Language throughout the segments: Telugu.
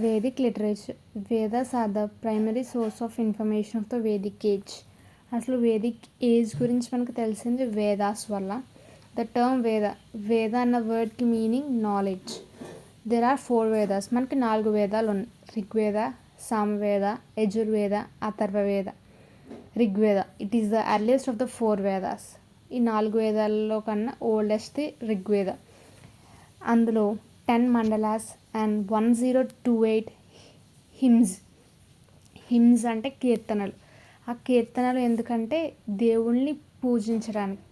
Vedic literature. Vedas are the primary source of information of the Vedic age. అసలు వేదిక్ ఏజ్ గురించి మనకు తెలిసింది వేదాస్ వల్ల. ద టర్మ్ వేద అన్న వర్డ్కి meaning knowledge. There are 4 Vedas. మనకి 4 వేదాలు ఉన్నాయి. Rigveda, Samaveda, Yajurveda, Atharvaveda. Rigveda it is the earliest of the 4 Vedas. ఈ 4 వేదాలలో కన్నా ఓల్డెస్ట్ ఋగ్వేద. అందులో 10 మండలాస్ అండ్ 1028 హిమ్స్ అంటే కీర్తనలు. ఆ కీర్తనలు ఎందుకంటే దేవుళ్ళని పూజించడానికి.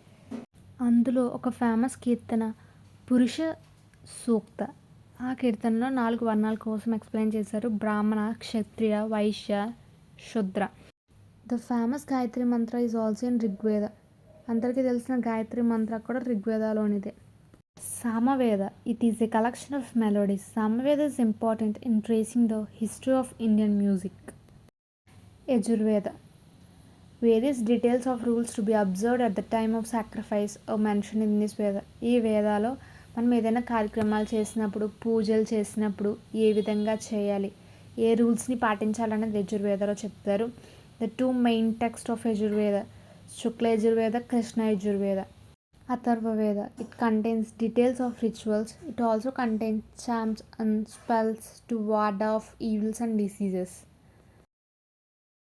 అందులో ఒక ఫేమస్ కీర్తన పురుష సూక్త. ఆ కీర్తనలో 4 వర్ణాల కోసం ఎక్స్ప్లెయిన్ చేశారు. బ్రాహ్మణ, క్షత్రియ, వైశ్య, శూద్ర. The famous Gayatri Mantra is also in Rigveda. అందరికీ తెలిసిన గాయత్రి మంత్ర కూడా ఋగ్వేదాలోనిదే. Samaveda. It is a collection of melodies. Samaveda is important in tracing the history of Indian music. Yajurveda. Various details of rules to be observed at the time of sacrifice are mentioned in this Veda. ఈ వేదాలో మనం ఏదైనా కార్యక్రమాలు చేసినప్పుడు, పూజలు చేసినప్పుడు ఏ విధంగా చేయాలి, ఏ రూల్స్ని పాటించాలనేది యజుర్వేదలో చెప్తారు. The 2 main text of Yajurveda, Shukla Yajurveda, Krishna Yajurveda. Atharvaveda. It contains details of rituals. It also contains charms and spells to ward off evils and diseases.